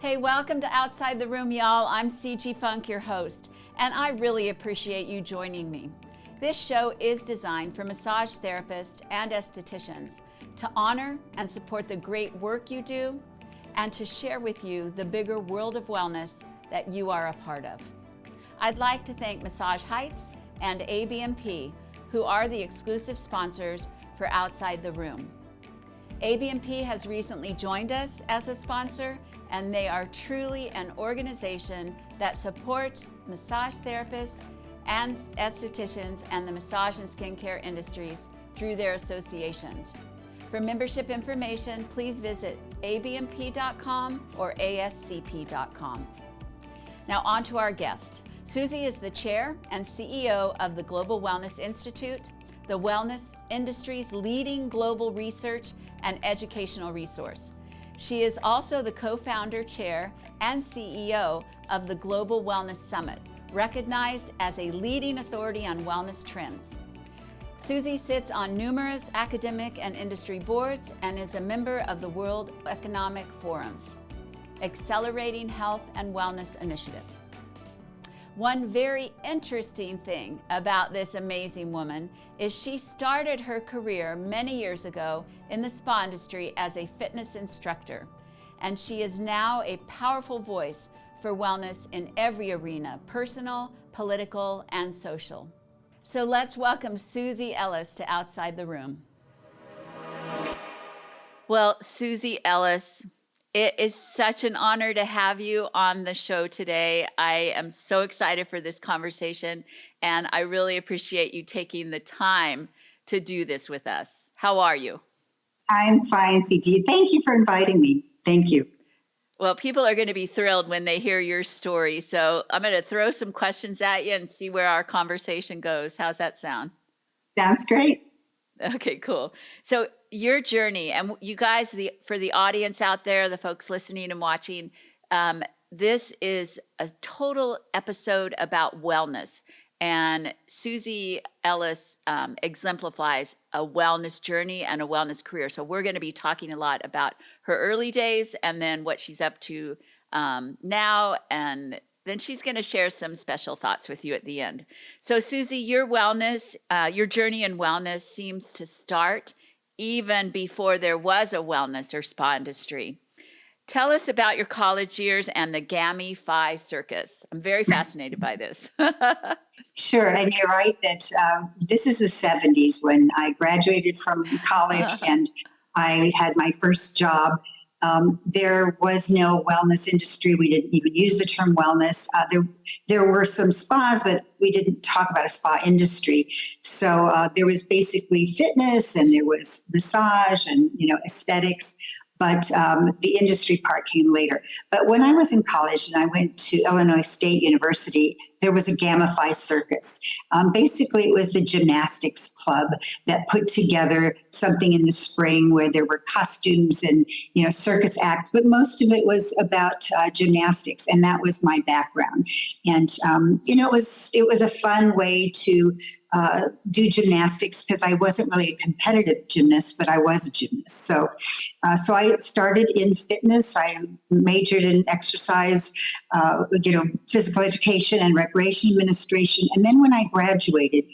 Hey, welcome to Outside the Room, y'all. I'm CG Funk, your host, and I really appreciate you joining me. This show is designed for massage therapists and estheticians to honor and support the great work you do and to share with you the bigger world of wellness that you are a part of. I'd like to thank Massage Heights and ABMP, who are the exclusive sponsors for Outside the Room. ABMP has recently joined us as a sponsor, and they are truly an organization that supports massage therapists and estheticians and the massage and skincare industries through their associations. For membership information, please visit abmp.com or ascp.com. Now on to our guest. Susie is the chair and CEO of the Global Wellness Institute, the wellness industry's leading global research and educational resource. She is also the co-founder, chair, and CEO of the Global Wellness Summit, recognized as a leading authority on wellness trends. Susie sits on numerous academic and industry boards and is a member of the World Economic Forum's Accelerating Health and Wellness Initiative. One very interesting thing about this amazing woman is she started her career many years ago in the spa industry as a fitness instructor, and she is now a powerful voice for wellness in every arena, personal, political, and social. So let's welcome Susie Ellis to Outside the Room. Well, Susie Ellis, it is such an honor to have you on the show today. I am so excited for this conversation, and I really appreciate you taking the time to do this with us. How are you? I'm fine, CG. Thank you for inviting me. Thank you. Well, people are going to be thrilled when they hear your story. So I'm going to throw some questions at you and see where our conversation goes. How's that sound? Sounds great. Okay, cool. So your journey, and you guys, for the audience out there, the folks listening and watching, this is a total episode about wellness. And Susie Ellis exemplifies a wellness journey and a wellness career. So we're going to be talking a lot about her early days and then what she's up to now, and then she's going to share some special thoughts with you at the end. So Susie, your wellness, your journey in wellness seems to start even before there was a wellness or spa industry. Tell us about your college years and the Gammy Phi Circus. I'm very fascinated by this. Sure. And you're right that this is the 70s when I graduated from college and I had my first job. There was no wellness industry. We didn't even use the term wellness. There were some spas, but we didn't talk about a spa industry. So there was basically fitness and there was massage and, aesthetics. But the industry part came later. But when I was in college and I went to Illinois State University, there was a Gamma Phi Circus. Basically, it was the gymnastics club that put together something in the spring where there were costumes and, circus acts, but most of it was about gymnastics, and that was my background. And, it was a fun way to do gymnastics because I wasn't really a competitive gymnast, but I was a gymnast. So I started in fitness. I majored in exercise, physical education and recreation administration. And then when I graduated,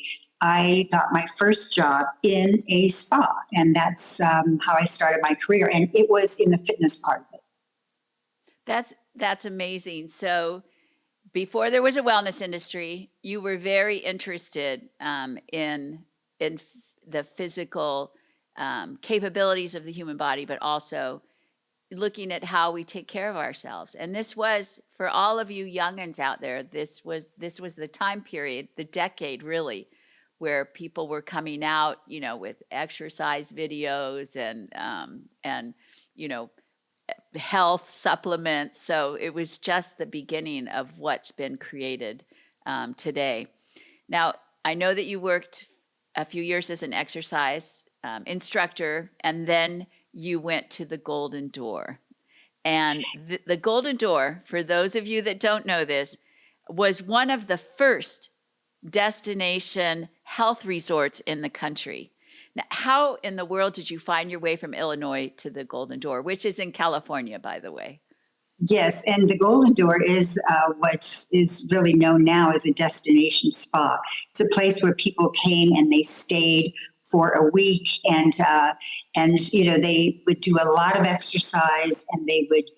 I got my first job in a spa, and that's how I started my career. And it was in the fitness part of it. That's amazing. So before there was a wellness industry, you were very interested in the physical capabilities of the human body, but also looking at how we take care of ourselves. And this was, for all of you youngins out there, this was the time period, the decade really, where people were coming out, with exercise videos and health supplements. So it was just the beginning of what's been created today. Now, I know that you worked a few years as an exercise instructor, and then you went to the Golden Door. And the Golden Door, for those of you that don't know this, was one of the first destination health resorts in the country. Now, how in the world did you find your way from Illinois to the Golden Door, which is in California, by the way? Yes, and the Golden Door is what is really known now as a destination spa. It's a place where people came and they stayed for a week, and they would do a lot of exercise, and they would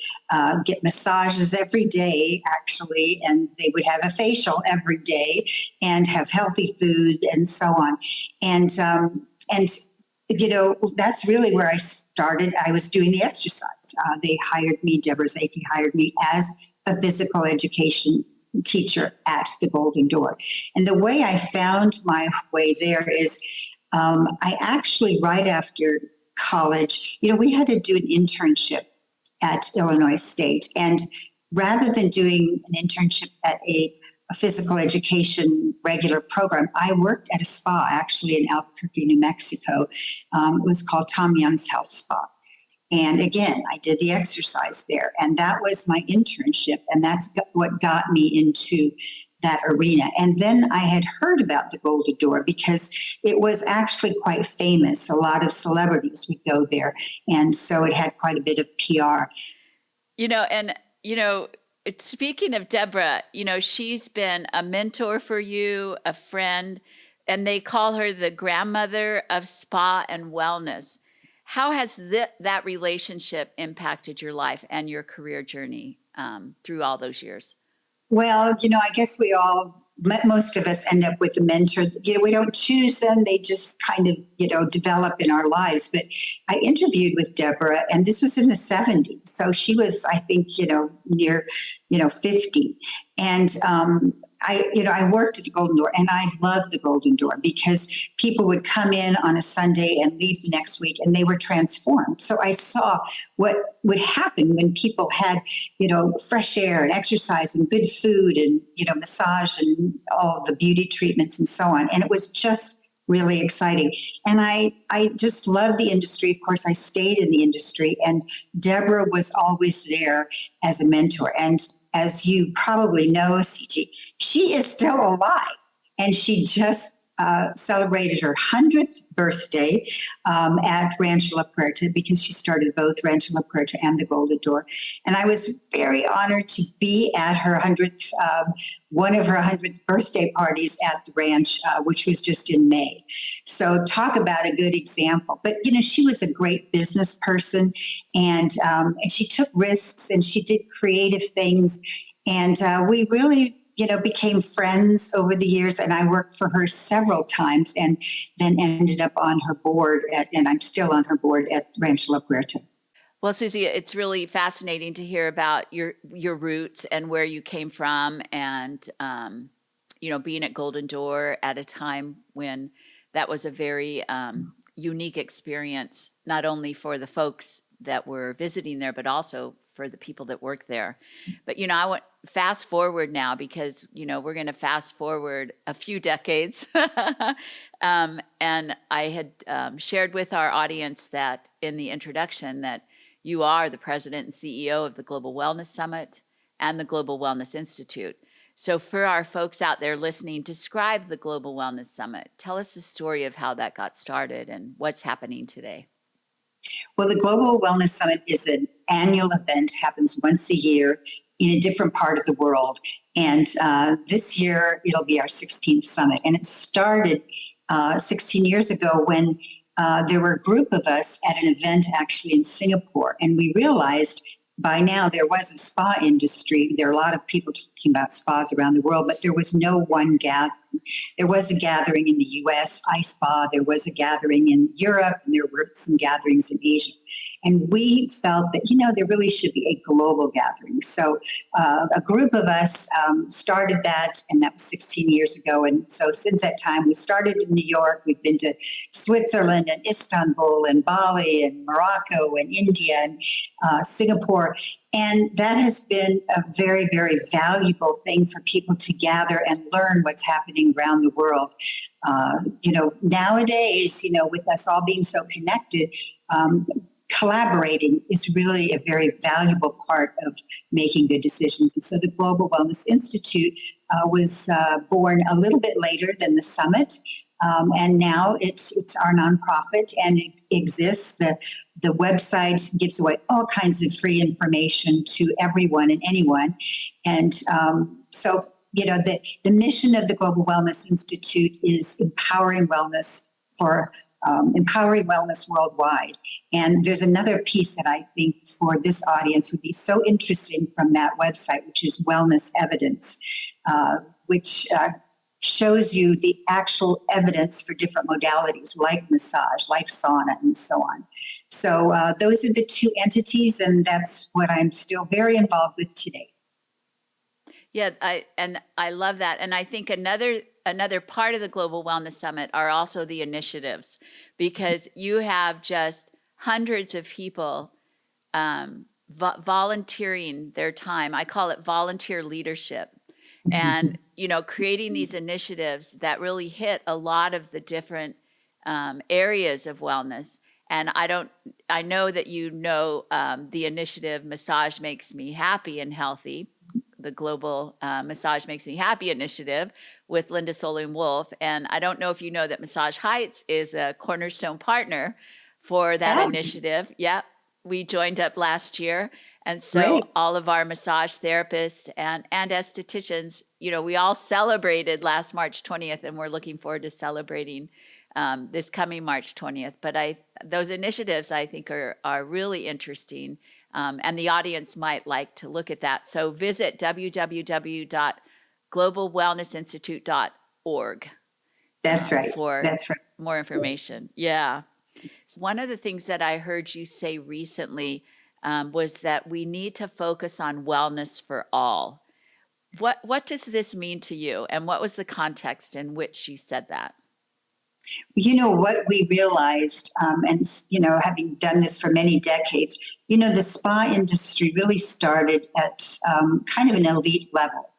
get massages every day, actually, and they would have a facial every day, and have healthy food and so on, and that's really where I started. I was doing the exercise. They hired me, Deborah Zaki hired me as a physical education teacher at the Golden Door. And the way I found my way there is I actually, right after college, we had to do an internship at Illinois State. And rather than doing an internship at a physical education regular program, I worked at a spa actually in Albuquerque, New Mexico. It was called Tom Young's Health Spa. And again, I did the exercise there, and that was my internship, and that's what got me into that arena. And then I had heard about the Golden Door because it was actually quite famous. A lot of celebrities would go there, and so it had quite a bit of PR. Speaking of Deborah, she's been a mentor for you, a friend, and they call her the grandmother of spa and wellness. How has that relationship impacted your life and your career journey through all those years? Well, I guess most of us end up with a mentor. We don't choose them. They just kind of, develop in our lives. But I interviewed with Deborah, and this was in the 70s. So she was, I think, near, 50. And I worked at the Golden Door, and I loved the Golden Door because people would come in on a Sunday and leave the next week, and they were transformed. So I saw what would happen when people had, fresh air and exercise and good food and, massage and all the beauty treatments and so on. And it was just really exciting. And I just love the industry. Of course, I stayed in the industry, and Deborah was always there as a mentor. And as you probably know, CG, she is still alive, and she just celebrated her 100th birthday at Rancho La Puerta, because she started both Rancho La Puerta and the Golden Door. And I was very honored to be at her 100th, one of her 100th birthday parties at the ranch, which was just in May. So talk about a good example. But, she was a great business person, and she took risks, and she did creative things. And we really became friends over the years, and I worked for her several times, and then ended up on her board, and I'm still on her board at Rancho La Puerta. Well, Susie, it's really fascinating to hear about your roots and where you came from, and being at Golden Door at a time when that was a very unique experience, not only for the folks that were visiting there, but also for the people that work there. But, I want fast forward now, because, we're going to fast forward a few decades. And I had shared with our audience that in the introduction that you are the president and CEO of the Global Wellness Summit and the Global Wellness Institute. So for our folks out there listening, describe the Global Wellness Summit. Tell us the story of how that got started and what's happening today. Well, the Global Wellness Summit is an annual event, happens once a year in a different part of the world. And this year, it'll be our 16th summit. And it started 16 years ago when there were a group of us at an event actually in Singapore. And we realized by now there was a spa industry. There are a lot of people talking about spas around the world, but there was no one gathering. There was a gathering in the US, iSpa. There was a gathering in Europe, and there were some gatherings in Asia. And we felt that, there really should be a global gathering. So a group of us started that, and that was 16 years ago. And so since that time, we started in New York. We've been to Switzerland and Istanbul and Bali and Morocco and India and Singapore. And that has been a very, very valuable thing for people to gather and learn what's happening around the world. Nowadays, with us all being so connected, collaborating is really a very valuable part of making good decisions. And so the Global Wellness Institute was born a little bit later than the summit. And now it's our nonprofit, and it exists. The website gives away all kinds of free information to everyone and anyone. And so, the mission of the Global Wellness Institute is empowering wellness for empowering wellness worldwide. And there's another piece that I think for this audience would be so interesting from that website, which is wellness evidence, which shows you the actual evidence for different modalities like massage, like sauna, and so on. So those are the two entities, and that's what I'm still very involved with today. Yeah, I love that. And I think another part of the Global Wellness Summit are also the initiatives, because you have just hundreds of people volunteering their time. I call it volunteer leadership. And, creating these initiatives that really hit a lot of the different areas of wellness. And I know that the initiative Massage Makes Me Happy and Healthy, the Global Massage Makes Me Happy initiative with Linda Soling Wolf. And I don't know if you know that Massage Heights is a cornerstone partner for that initiative. Yeah, we joined up last year. And so Great. All of our massage therapists and estheticians, we all celebrated last March 20th, and we're looking forward to celebrating this coming March 20th. But those initiatives, I think, are really interesting, and the audience might like to look at that. So visit www.globalwellnessinstitute.org. That's right. For That's right. more information. Yeah. One of the things that I heard you say recently was that we need to focus on wellness for all. What does this mean to you, and what was the context in which you said that? What we realized, and having done this for many decades, the spa industry really started at kind of an elite level,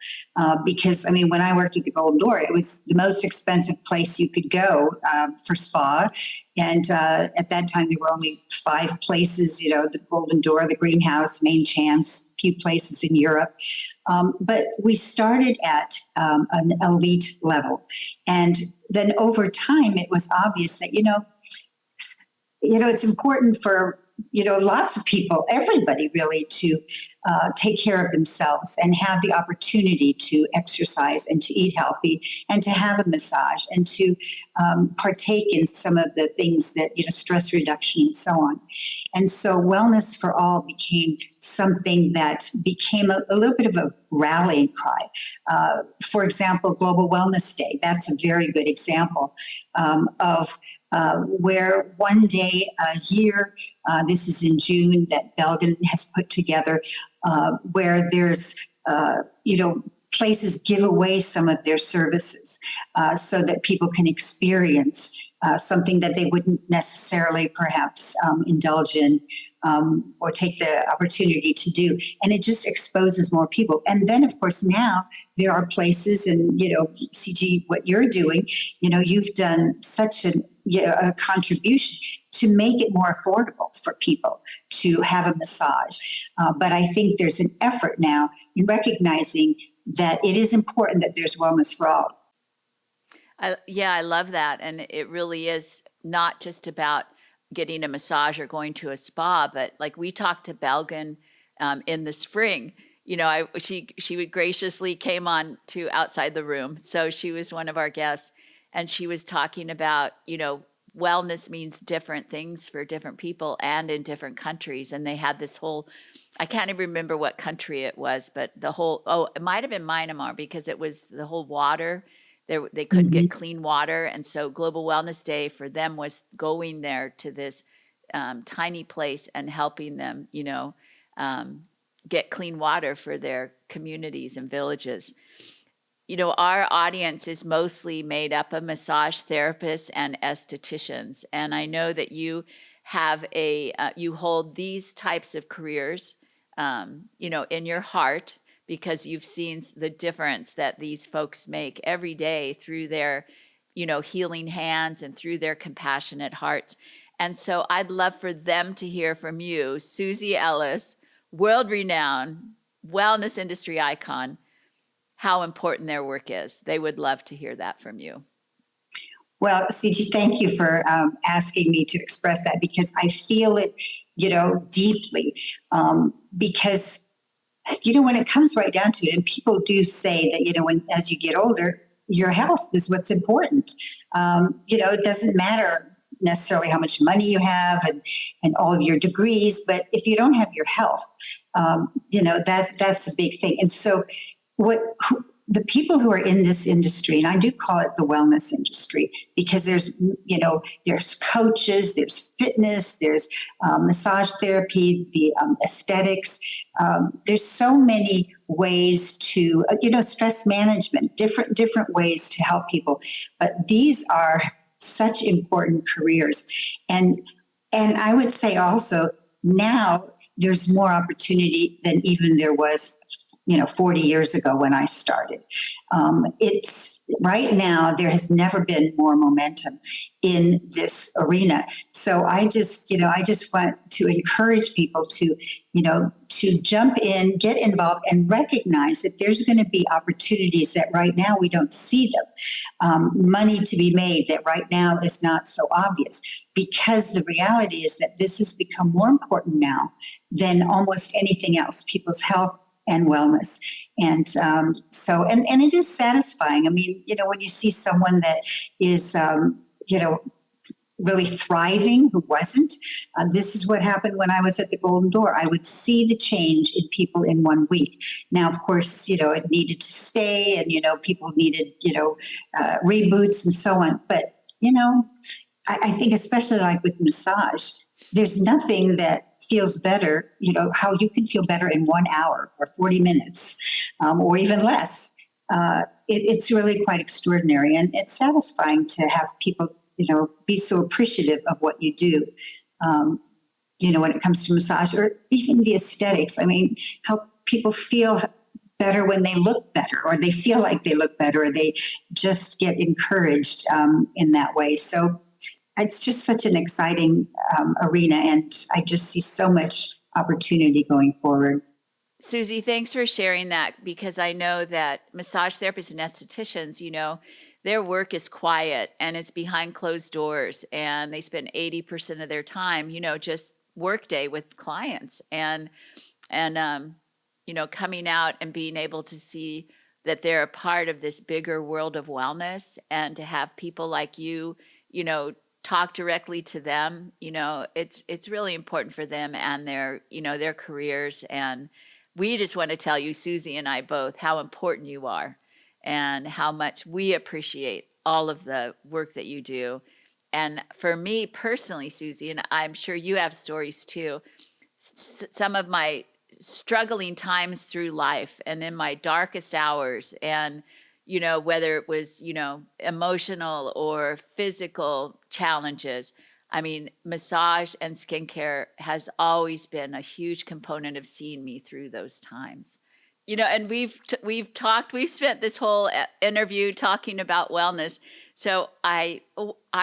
because when I worked at the Golden Door, it was the most expensive place you could go for spa, and at that time there were only 5 places, the Golden Door, the Greenhouse, Main Chance, a few places in Europe, but we started at an elite level, and then over time it was obvious that it's important for lots of people, everybody really, to take care of themselves and have the opportunity to exercise and to eat healthy and to have a massage and to partake in some of the things that, stress reduction and so on. And so wellness for all became something that became a little bit of a rallying cry. For example, Global Wellness Day, that's a very good example of where one day a year, this is in June, that Belgium has put together, where there's, places give away some of their services so that people can experience something that they wouldn't necessarily perhaps indulge in or take the opportunity to do. And it just exposes more people. And then, of course, now there are places, and, CG, what you're doing, you've done such a contribution to make it more affordable for people to have a massage. But I think there's an effort now in recognizing that it is important that there's wellness for all. I love that. And it really is not just about getting a massage or going to a spa, but like we talked to Belgin in the spring, she would graciously came on to Outside the Room. So she was one of our guests, and she was talking about, wellness means different things for different people and in different countries. And they had this whole, I can't even remember what country it was, but it might have been Myanmar, because it was the whole water. They couldn't get clean water. And so Global Wellness Day for them was going there to this tiny place and helping them, get clean water for their communities and villages. Our audience is mostly made up of massage therapists and estheticians. And I know that you have you hold these types of careers, in your heart, because you've seen the difference that these folks make every day through their, healing hands and through their compassionate hearts. And so I'd love for them to hear from you, Susie Ellis, world-renowned wellness industry icon. how important their work is. They would love to hear that from you. Well, CG, thank you for asking me to express that, because I feel it, deeply. Because, when it comes right down to it, and people do say that, as you get older, your health is what's important. It doesn't matter necessarily how much money you have and all of your degrees, but if you don't have your health, that's a big thing. And so the people who are in this industry, and I do call it the wellness industry, because there's coaches, there's fitness, there's massage therapy, the aesthetics. There's so many ways to, stress management, different ways to help people. But these are such important careers. And I would say also now there's more opportunity than even there was 40 years ago when I started. It's right now, there has never been more momentum in this arena. So I just want to encourage people to jump in, get involved, and recognize that there's going to be opportunities that right now we don't see them. Money to be made that right now is not so obvious, because the reality is that this has become more important now than almost anything else, people's health and wellness. And so it is satisfying. I mean, when you see someone that is, really thriving who wasn't, this is what happened when I was at the Golden Door. I would see the change in people in 1 week. Now, of course, it needed to stay, and, people needed, reboots and so on. But, I think especially like with massage, there's nothing that feels better, how you can feel better in 1 hour or 40 minutes or even less. It's really quite extraordinary. And it's satisfying to have people, be so appreciative of what you do, when it comes to massage or even the aesthetics. I mean, how people feel better when they look better, or they feel like they look better, or they just get encouraged in that way. So it's just such an exciting arena, and I just see so much opportunity going forward. Susie, thanks for sharing that, because I know that massage therapists and estheticians, their work is quiet and it's behind closed doors, and they spend 80% of their time, just workday with clients, and coming out and being able to see that they're a part of this bigger world of wellness, and to have people like you, talk directly to them, it's really important for them and their careers. And we just want to tell you, Susie and I both, how important you are and how much we appreciate all of the work that you do. And for me personally, Susie, and I'm sure you have stories too, some of my struggling times through life and in my darkest hours, and whether it was, emotional or physical challenges. I mean, massage and skincare has always been a huge component of seeing me through those times. And we've spent this whole interview talking about wellness. So I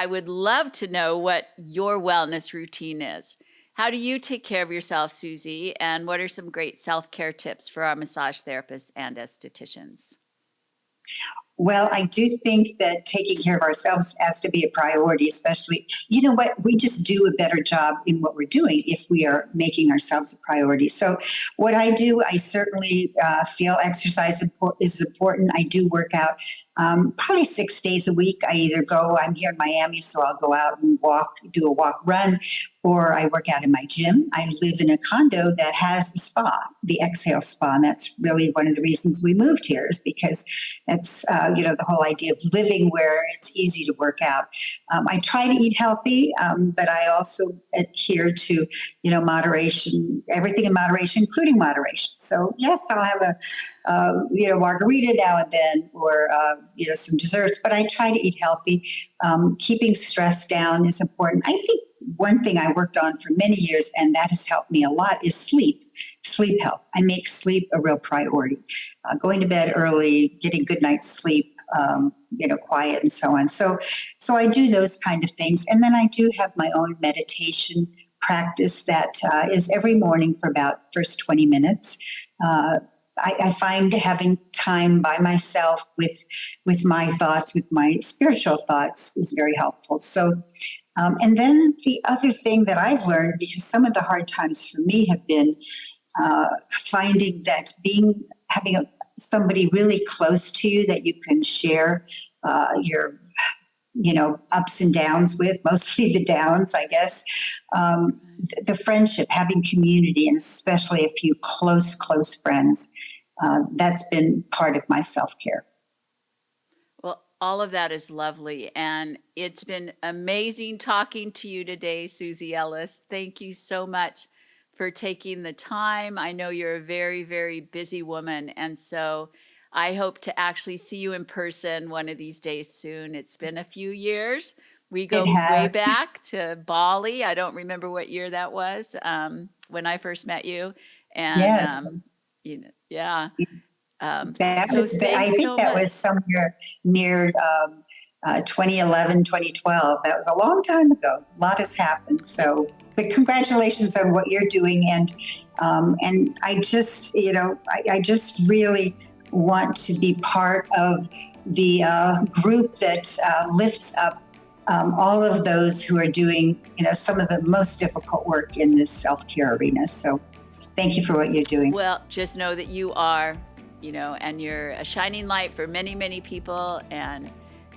would love to know what your wellness routine is. How do you take care of yourself, Susie? And what are some great self-care tips for our massage therapists and estheticians? Well, I do think that taking care of ourselves has to be a priority, especially, we just do a better job in what we're doing if we are making ourselves a priority. So what I do, I certainly feel exercise is important. I do work out probably 6 days a week. I'm here in Miami, so I'll go out and do a walk run, or I work out in my gym. I live in a condo that has a spa, the Exhale Spa, and that's really one of the reasons we moved here, is because that's, the whole idea of living where it's easy to work out. I try to eat healthy, but I also adhere to, moderation, everything in moderation, including moderation. So yes, I'll have a, margarita now and then, or, some desserts, but I try to eat healthy. Keeping stress down is important. I think one thing I worked on for many years, and that has helped me a lot, is sleep health. I make sleep a real priority. Going to bed early, getting good night's sleep, quiet and so on. So I do those kind of things. And then I do have my own meditation practice that is every morning for about first 20 minutes. I find having time by myself with my thoughts, with my spiritual thoughts, is very helpful. So, and then the other thing that I've learned, because some of the hard times for me have been finding that having somebody really close to you that you can share your ups and downs with, mostly the downs, I guess. The friendship, having community, and especially a few close friends, that's been part of my self-care. Well, all of that is lovely. And it's been amazing talking to you today, Susie Ellis. Thank you so much for taking the time. I know you're a very, very busy woman. And so I hope to actually see you in person one of these days soon. It's been a few years. We go way back to Bali. I don't remember what year that was when I first met you. And, yes. Yeah. That was, I think that was somewhere near 2011, 2012. That was a long time ago. A lot has happened. So, but congratulations on what you're doing. And I just, I just really want to be part of the group that lifts up all of those who are doing, some of the most difficult work in this self-care arena. So thank you for what you're doing. Well, just know that you are, and you're a shining light for many, many people, and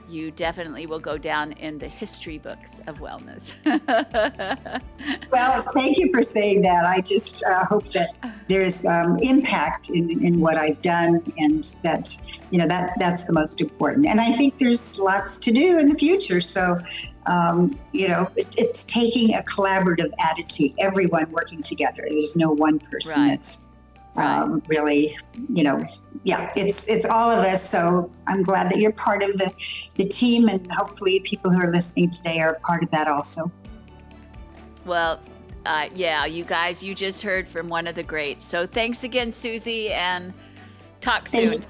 you definitely will go down in the history books of wellness. Well, thank you for saying that. I just hope that there's impact in what I've done, and that's the most important. And I think there's lots to do in the future. So, it's taking a collaborative attitude, everyone working together. There's no one person that's really, it's all of us. So I'm glad that you're part of the team, and hopefully people who are listening today are part of that also. Well, you guys, you just heard from one of the greats. So thanks again, Susie, and talk soon.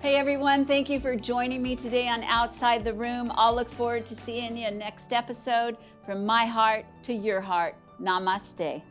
Hey everyone, thank you for joining me today on Outside the Room. I'll look forward to seeing you next episode. From my heart to your heart, namaste.